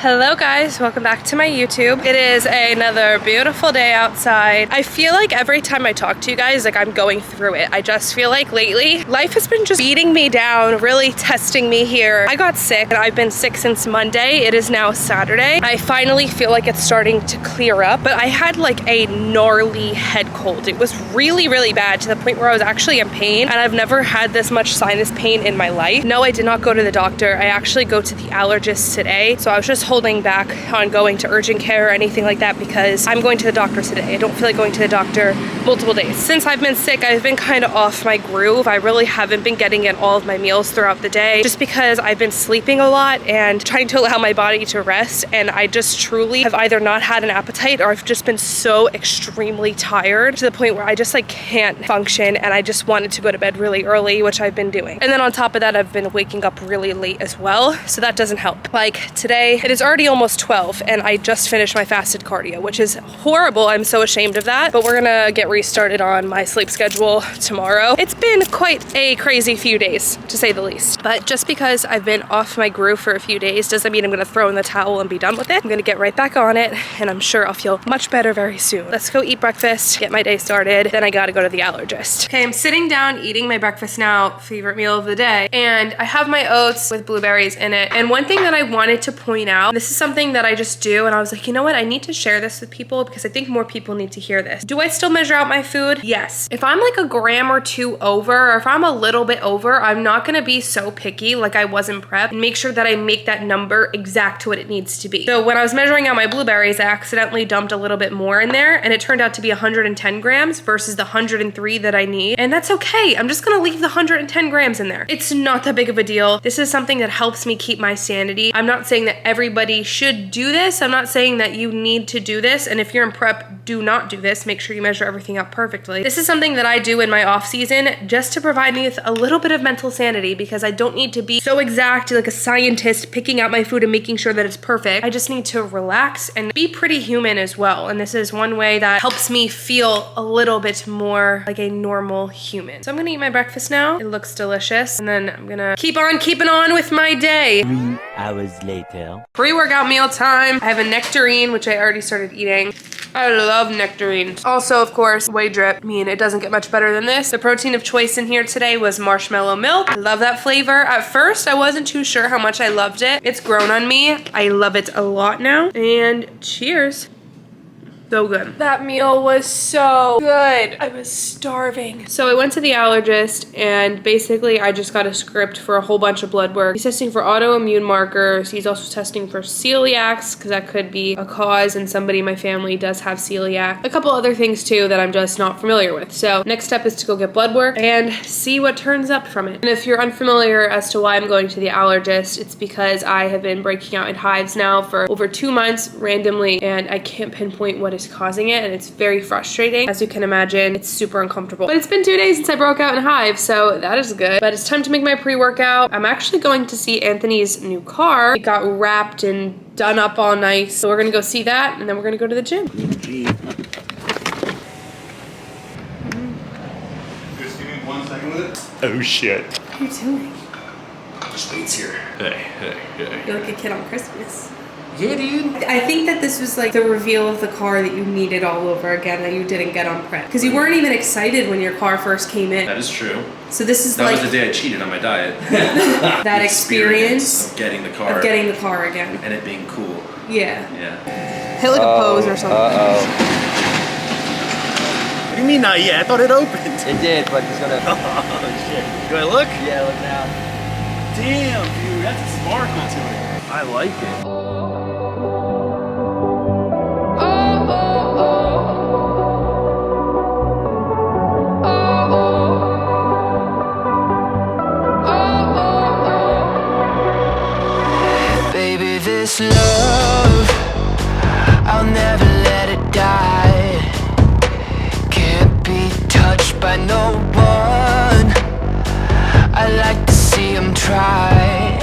Hello guys, welcome back to my YouTube. It is another beautiful day outside. I feel like every time I talk to you guys, like I'm going through it. I just feel like lately, life has been just beating me down, really testing me here. I got sick and I've been sick since Monday. It is now Saturday. I finally feel like it's starting to clear up, but I had like a gnarly head cold. It was really, really bad to the point where I was actually in pain, and I've never had this much sinus pain in my life. No, I did not go to the doctor. I actually go to the allergist today. So I was just holding back on going to urgent care or anything like that because I'm going to the doctor today. I don't feel like going to the doctor multiple days. Since I've been sick, I've been kind of off my groove. I really haven't been getting in all of my meals throughout the day just because I've been sleeping a lot and trying to allow my body to rest. And I just truly have either not had an appetite or I've just been so extremely tired to the point where I just like can't function, and I just wanted to go to bed really early, which I've been doing. And then on top of that, I've been waking up really late as well. So that doesn't help. Like today, it is already almost 12 and I just finished my fasted cardio, which is horrible. I'm so ashamed of that, but we're gonna get restarted on my sleep schedule tomorrow. It's been quite a crazy few days, to say the least. But just because I've been off my groove for a few days doesn't mean I'm gonna throw in the towel and be done with it. I'm gonna get right back on it, and I'm sure I'll feel much better very soon. Let's go eat breakfast, get my day started, then I gotta go to the allergist. Okay, I'm sitting down eating my breakfast now, favorite meal of the day, and I have my oats with blueberries in it. And one thing that I wanted to point out, this is something that I just do, and I was like, you know what, I need to share this with people because I think more people need to hear this. Do I still measure out my food? Yes. If I'm like a gram or two over, or if I'm a little bit over, I'm not gonna be so picky like I was in prep and make sure that I make that number exact to what it needs to be. So when I was measuring out my blueberries, I accidentally dumped a little bit more in there, and it turned out to be 110 grams versus the 103 that I need. And that's okay. I'm just gonna leave the 110 grams in there. It's not that big of a deal. This is something that helps me keep my sanity. I'm not saying that everybody should do this. I'm not saying that you need to do this. And if you're in prep, do not do this. Make sure you measure everything out perfectly. This is something that I do in my off season just to provide me with a little bit of mental sanity, because I don't need to be so exact like a scientist picking out my food and making sure that it's perfect. I just need to relax and be pretty human as well. And this is one way that helps me feel a little bit more like a normal human. So I'm gonna eat my breakfast now. It looks delicious. And then I'm gonna keep on keeping on with my day. 3 hours later. Pre-workout meal time. I have a nectarine, which I already started eating. I love nectarines. Also, of course, whey drip. I mean, it doesn't get much better than this. The protein of choice in here today was marshmallow milk. I love that flavor. At first, I wasn't too sure how much I loved it. It's grown on me. I love it a lot now. And cheers. So good. That meal was so good. I was starving. So I went to the allergist, and basically I just got a script for a whole bunch of blood work. He's testing for autoimmune markers. He's also testing for celiacs, because that could be a cause, and somebody in my family does have celiac. A couple other things too that I'm just not familiar with. So next step is to go get blood work and see what turns up from it. And if you're unfamiliar as to why I'm going to the allergist, it's because I have been breaking out in hives now for over 2 months randomly, and I can't pinpoint what is causing it, and it's very frustrating. As you can imagine, it's super uncomfortable. But it's been 2 days since I broke out in hives, so that is good. But it's time to make my pre-workout. I'm actually going to see Anthony's new car. It got wrapped and done up all nice, so we're gonna go see that, and then we're gonna go to the gym. Just give me 1 second with it. Oh shit. What are you doing? Just waits here. Hey. You're like a kid on Christmas. Yeah, dude. I think that this was like the reveal of the car that you needed all over again, that you didn't get on prep. Because you weren't even excited when your car first came in. That is true. So this is That like was the day I cheated on my diet. that experience of getting the car. of getting the car again. And it being cool. Yeah. Yeah. Hit like a pose or something. What do you mean not yet? I thought it opened. It did, but he's gonna. Oh shit. Do I look? Yeah, look now. Damn, dude, that's a sparkle to it. I like it. Baby, this love, I'll never let it die. Can't be touched by no one. I like to see him try.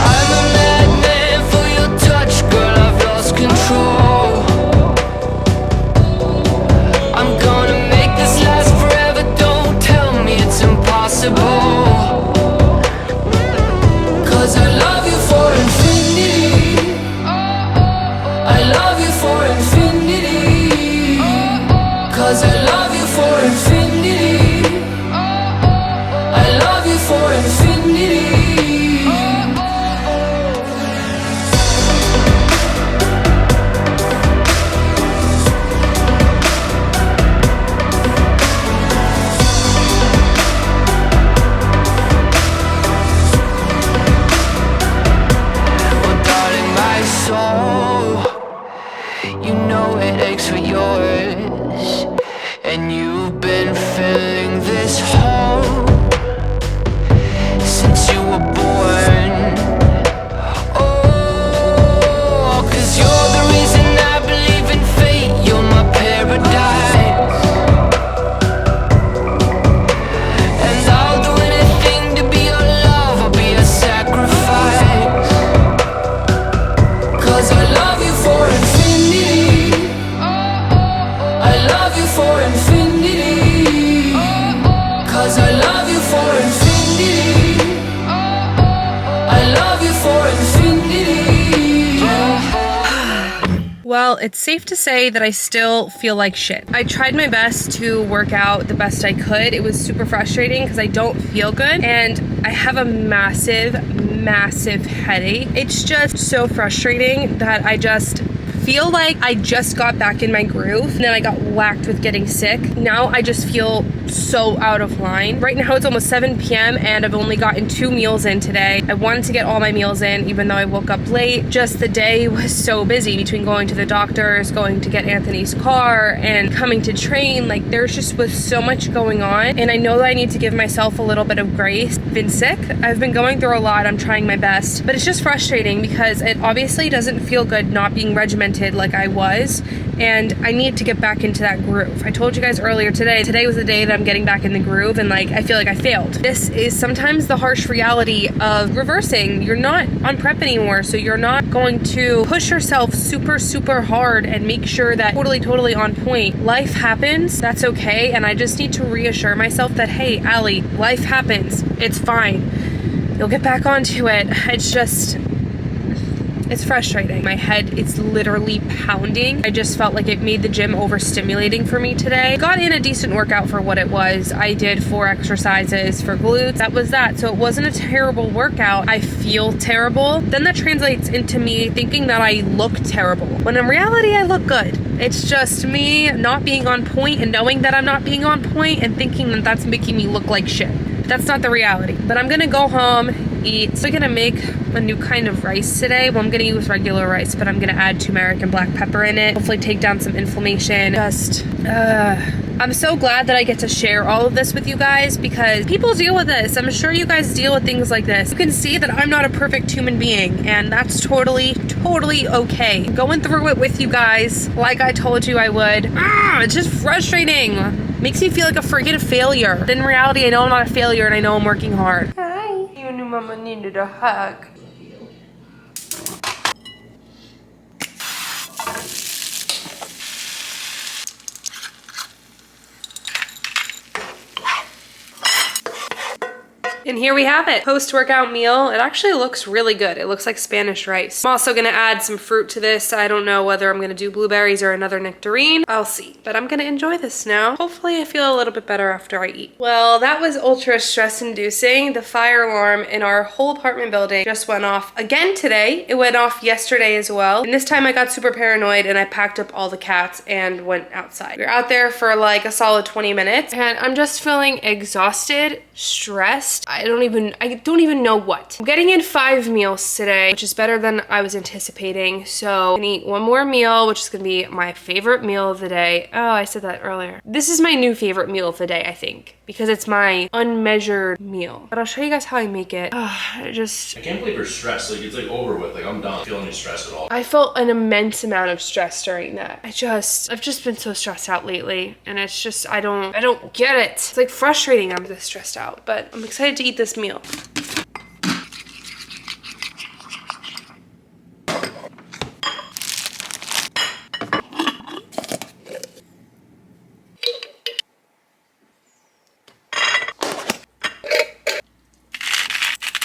I'm a madman for your touch, girl, I've lost control. I'm gonna make this last forever, don't tell me it's impossible. 'Cause I love you for infinity. I love you for infinity. 'Cause I love you for infinity. I love you for infinity. You know it aches for yours, and you've been filling this hole since you were born. Oh, 'cause you're the reason I believe in fate. You're my paradise, and I'll do anything to be your love. I'll be a sacrifice. 'Cause I love you for infinity. I love you for infinity. 'Cause I love you for infinity. I love you for infinity. Well, it's safe to say that I still feel like shit. I tried my best to work out the best I could. It was super frustrating because I don't feel good and I have a massive headache. It's just so frustrating that I just feel like I just got back in my groove and then I got whacked with getting sick. Now I just feel so out of line. Right now it's almost 7 p.m. and I've only gotten 2 meals in today. I wanted to get all my meals in even though I woke up late. Just the day was so busy between going to the doctor's, going to get Anthony's car, and coming to train. Like there's just was so much going on and I know that I need to give myself a little bit of grace. I've been sick. I've been going through a lot. I'm trying my best, but it's just frustrating because it obviously doesn't feel good not being regimented like I was, and I need to get back into that groove. I told you guys earlier today was the day that I'm getting back in the groove and like I feel like I failed. This is sometimes the harsh reality of reversing. You're not on prep anymore, so you're not going to push yourself super hard and make sure that totally on point. Life happens, that's okay, and I just need to reassure myself that hey, Allie, life happens, it's fine. You'll get back onto it. It's frustrating. My head, it's literally pounding. I just felt like it made the gym overstimulating for me today. Got in a decent workout for what it was. I did 4 exercises for glutes. That was that. So it wasn't a terrible workout. I feel terrible. Then that translates into me thinking that I look terrible. When in reality, I look good. It's just me not being on point and knowing that I'm not being on point and thinking that that's making me look like shit. That's not the reality. But I'm gonna go home, eat. So I'm gonna make a new kind of rice today. Well, I'm gonna use regular rice, but I'm gonna add turmeric and black pepper in it. Hopefully take down some inflammation. I'm so glad that I get to share all of this with you guys because people deal with this. I'm sure you guys deal with things like this. You can see that I'm not a perfect human being and that's totally okay. Going through it with you guys like I told you I would. It's just frustrating. Makes me feel like a freaking failure. But in reality, I know I'm not a failure and I know I'm working hard. Hi. You knew Mama needed a hug. And here we have it, post-workout meal. It actually looks really good. It looks like Spanish rice. I'm also gonna add some fruit to this. I don't know whether I'm gonna do blueberries or another nectarine. I'll see, but I'm gonna enjoy this now. Hopefully I feel a little bit better after I eat. Well, that was ultra stress-inducing. The fire alarm in our whole apartment building just went off again today. It went off yesterday as well. And this time I got super paranoid and I packed up all the cats and went outside. We were out there for like a solid 20 minutes and I'm just feeling exhausted, stressed. I don't even know what. I'm getting in 5 meals today, which is better than I was anticipating. So I'm gonna eat 1 more meal, which is gonna be my favorite meal of the day. Oh, I said that earlier. This is my new favorite meal of the day, I think, because it's my unmeasured meal. But I'll show you guys how I make it. I can't believe you're stressed. Like it's like over with. Like I'm done feeling any stress at all. I felt an immense amount of stress during that. I've just been so stressed out lately, and it's just I don't get it. It's like frustrating I'm this stressed out, but I'm excited to eat this meal.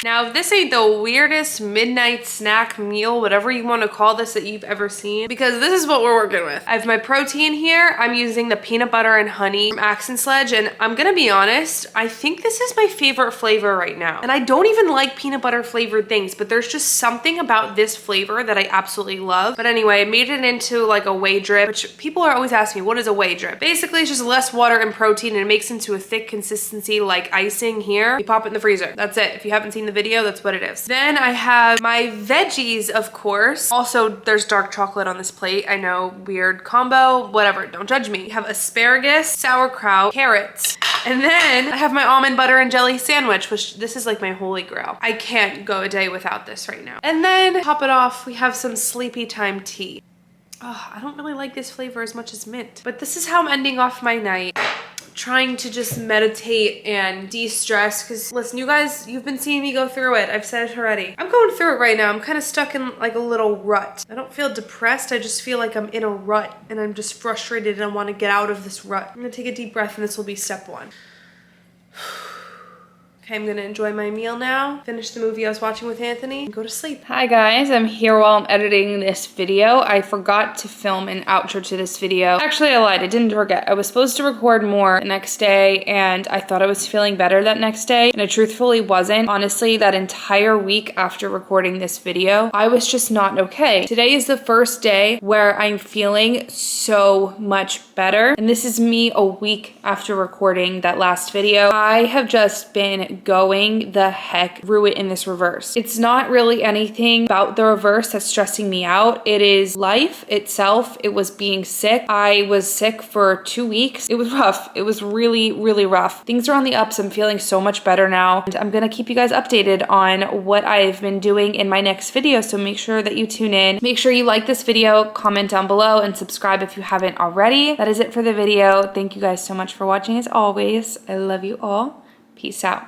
Now this ain't the weirdest midnight snack meal, whatever you want to call this, that you've ever seen, because this is what we're working with. I have my protein here. I'm using the peanut butter and honey from Accent Sledge, and I'm gonna be honest, I think this is my favorite flavor right now. And I don't even like peanut butter flavored things, but there's just something about this flavor that I absolutely love. But anyway, I made it into like a whey drip, which people are always asking me, what is a whey drip? Basically, it's just less water and protein, and it makes into a thick consistency like icing here. You pop it in the freezer. That's it. If you haven't seen the video, that's what it is. Then I have my veggies, of course. Also, there's dark chocolate on this plate. I know, weird combo, whatever, don't judge me. I have asparagus, sauerkraut, carrots, and then I have my almond butter and jelly sandwich, which this is like my holy grail. I can't go a day without this right now. And then top it off, we have some sleepy time tea. Oh, I don't really like this flavor as much as mint, but this is how I'm ending off my night. Trying to just meditate and de-stress, because listen, you guys, you've been seeing me go through it. I've said it already. I'm going through it right now. I'm kind of stuck in like a little rut. I don't feel depressed. I just feel like I'm in a rut and I'm just frustrated and I want to get out of this rut. I'm gonna take a deep breath and this will be step one. Okay, I'm gonna enjoy my meal now, finish the movie I was watching with Anthony, and go to sleep. Hi guys, I'm here while I'm editing this video. I forgot to film an outro to this video. Actually, I lied, I didn't forget. I was supposed to record more the next day, and I thought I was feeling better that next day, and I truthfully wasn't. Honestly, that entire week after recording this video, I was just not okay. Today is the first day where I'm feeling so much better, and this is me a week after recording that last video. I have just been going the heck through it in this reverse. It's not really anything about the reverse that's stressing me out. It is life itself. It was being sick. I was sick for 2 weeks. It was rough. It was really, really rough. Things are on the ups. I'm feeling so much better now. And I'm gonna keep you guys updated on what I've been doing in my next video. So make sure that you tune in. Make sure you like this video, comment down below, and subscribe if you haven't already. That is it for the video. Thank you guys so much for watching as always. I love you all. Peace out.